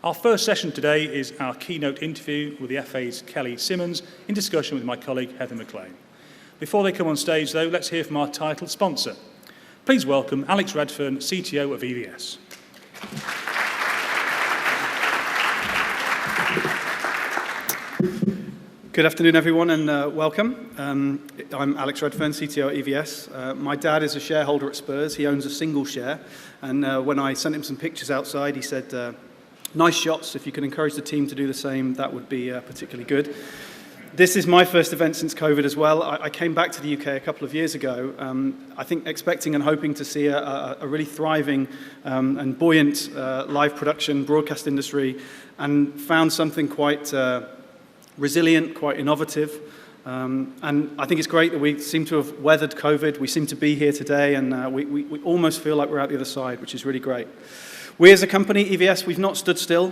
Our first session today is our keynote interview with the FA's Kelly Simmons in discussion with my colleague Heather McLean. Before they come on stage though, let's hear from our title sponsor. Please welcome Alex Redfern, CTO of EVS. Good afternoon, everyone, and welcome. I'm Alex Redfern, CTO at EVS. My dad is a shareholder at Spurs. He owns a single share, and when I sent him some pictures outside, he said, nice shots. If you can encourage the team to do the same, that would be particularly good. This is my first event since COVID as well. I came back to the UK a couple of years ago, I think expecting and hoping to see a really thriving and buoyant live production broadcast industry, and found something quite resilient, quite innovative. And I think it's great that we seem to have weathered COVID. We seem to be here today, and we almost feel like we're out the other side, which is really great. We as a company, EVS, we've not stood still.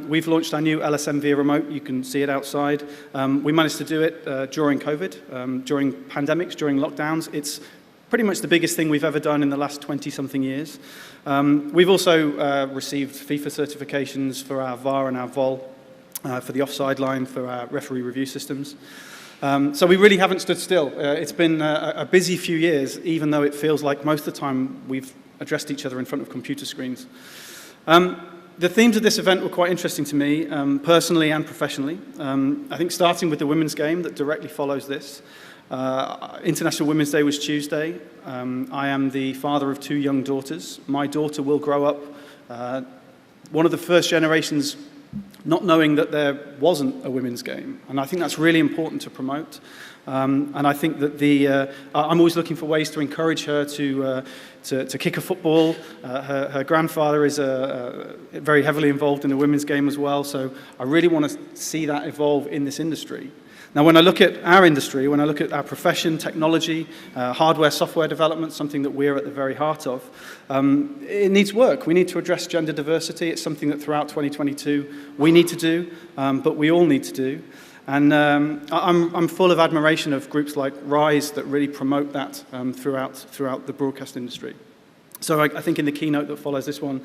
We've launched our new LSM via remote. You can see it outside. We managed to do it during COVID, during pandemics, during lockdowns. It's pretty much the biggest thing we've ever done in the last 20-something years. We've also received FIFA certifications for our VAR and our VOL, for the offside line, for our referee review systems. So we really haven't stood still. It's been a busy few years, even though it feels like most of the time we've addressed each other in front of computer screens. The themes of this event were quite interesting to me, personally and professionally. I think starting with the women's game that directly follows this. International Women's Day was Tuesday. I am the father of 2 young daughters. My daughter will grow up one of the first generations not knowing that there wasn't a women's game. And I think that's really important to promote. And I think that I'm always looking for ways to encourage her to kick a football. Her grandfather is very heavily involved in the women's game as well. So I really want to see that evolve in this industry. Now, when I look at our industry, when I look at our profession, technology, hardware, software development, something that we're at the very heart of, it needs work. We need to address gender diversity. It's something that throughout 2022 we need to do, but we all need to do. And I'm full of admiration of groups like RISE that really promote that throughout the broadcast industry. So I think in the keynote that follows this one,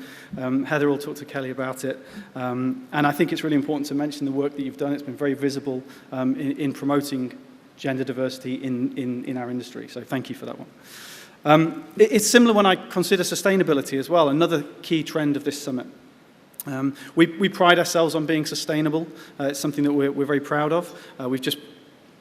Heather will talk to Kelly about it. And I think it's really important to mention the work that you've done. It's been very visible in promoting gender diversity in our industry. So thank you for that one. It's similar when I consider sustainability as well, another key trend of this summit. We pride ourselves on being sustainable. It's something that we're very proud of. We've just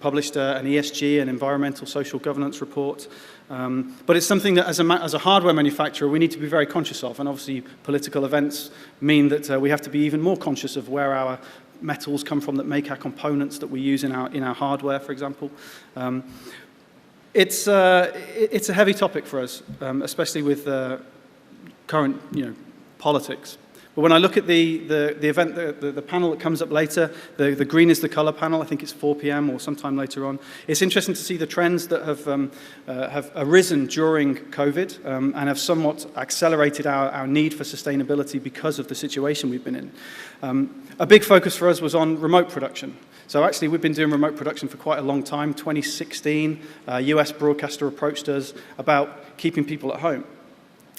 published an ESG, an environmental social governance report. But it's something that as a hardware manufacturer we need to be very conscious of. And obviously political events mean that we have to be even more conscious of where our metals come from that make our components that we use in our hardware, for example. It's a heavy topic for us, especially with current politics. But when I look at the event, the panel that comes up later, the green is the color panel. I think it's 4 p.m. or sometime later on. It's interesting to see the trends that have arisen during COVID and have somewhat accelerated our need for sustainability because of the situation we've been in. A big focus for us was on remote production. So actually, we've been doing remote production for quite a long time. 2016, a US broadcaster approached us about keeping people at home.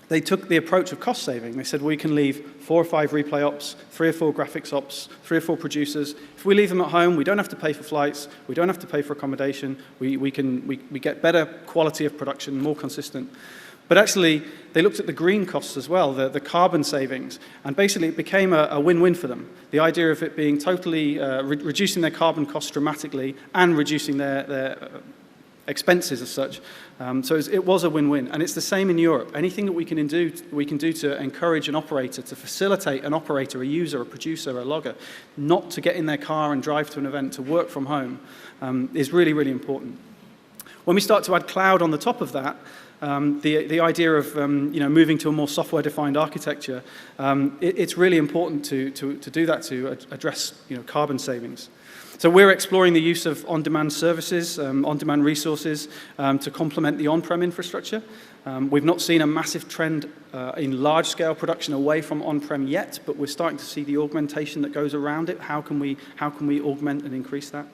They took the approach of cost saving. They said, we can leave 4 or 5 replay ops, 3 or 4 graphics ops, 3 or 4 producers. If we leave them at home, we don't have to pay for flights, we don't have to pay for accommodation, we get better quality of production, more consistent. But actually, they looked at the green costs as well, the carbon savings, and basically it became a win-win for them. The idea of it being totally, reducing their carbon costs dramatically and reducing their expenses as such. So it was a win-win, and it's the same in Europe. Anything that we can do to encourage an operator, to facilitate an operator, a user, a producer, a logger, not to get in their car and drive to an event, to work from home, is really, really important. When we start to add cloud on the top of that, the idea of moving to a more software-defined architecture, it's really important to do that, to address carbon savings. So we're exploring the use of on-demand services, on-demand resources to complement the on-prem infrastructure. We've not seen a massive trend in large-scale production away from on-prem yet, but we're starting to see the augmentation that goes around it. How can we augment and increase that?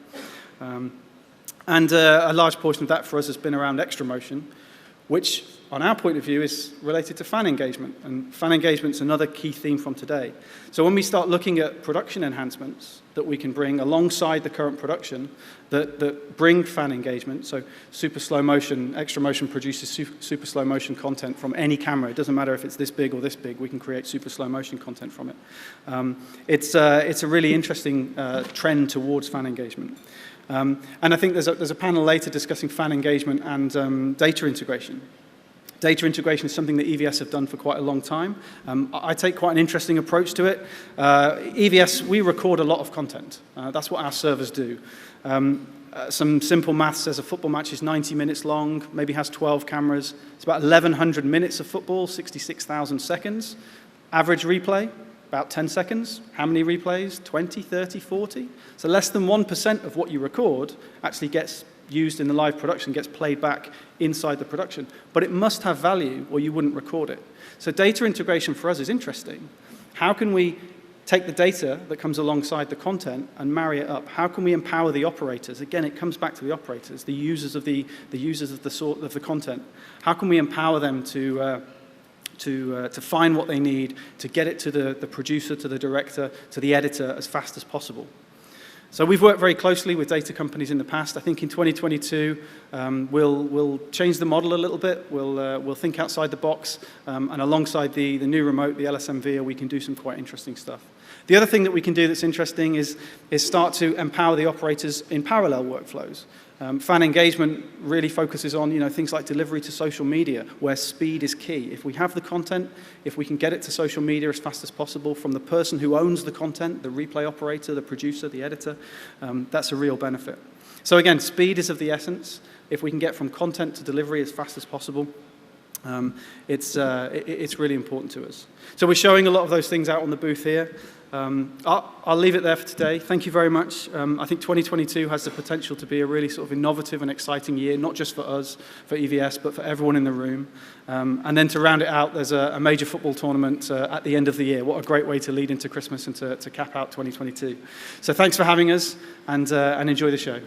And a large portion of that for us has been around extra motion, which on our point of view, is related to fan engagement. And fan engagement's another key theme from today. So when we start looking at production enhancements that we can bring alongside the current production that bring fan engagement, so super slow motion, extra motion produces super slow motion content from any camera. It doesn't matter if it's this big or this big, we can create super slow motion content from it. It's a really interesting trend towards fan engagement. And I think there's a panel later discussing fan engagement and data integration. Data integration is something that EVS have done for quite a long time. I take quite an interesting approach to it. EVS, we record a lot of content. That's what our servers do. Some simple math says a football match is 90 minutes long, maybe has 12 cameras. It's about 1,100 minutes of football, 66,000 seconds. Average replay, about 10 seconds. How many replays? 20, 30, 40? So less than 1% of what you record actually gets used in the live production, gets played back inside the production. But it must have value or you wouldn't record it. So data integration for us is interesting. How can we take the data that comes alongside the content and marry it up? How can we empower the operators? Again, it comes back to the operators, the users of the content. How can we empower them to find what they need, to get it to the producer, to the director, to the editor as fast as possible? So we've worked very closely with data companies in the past. I think in 2022, we'll change the model a little bit. We'll think outside the box, and alongside the new remote, the LSMV, we can do some quite interesting stuff. The other thing that we can do that's interesting is start to empower the operators in parallel workflows. Fan engagement really focuses on things like delivery to social media, where speed is key. If we have the content, if we can get it to social media as fast as possible from the person who owns the content, the replay operator, the producer, the editor, that's a real benefit. So again, speed is of the essence. If we can get from content to delivery as fast as possible, it's really important to us. So we're showing a lot of those things out on the booth here. I'll leave it there for today. Thank you very much. I think 2022 has the potential to be a really sort of innovative and exciting year, not just for us, for EVS, but for everyone in the room. And then to round it out, there's a major football tournament at the end of the year. What a great way to lead into Christmas and to cap out 2022. So thanks for having us, and enjoy the show.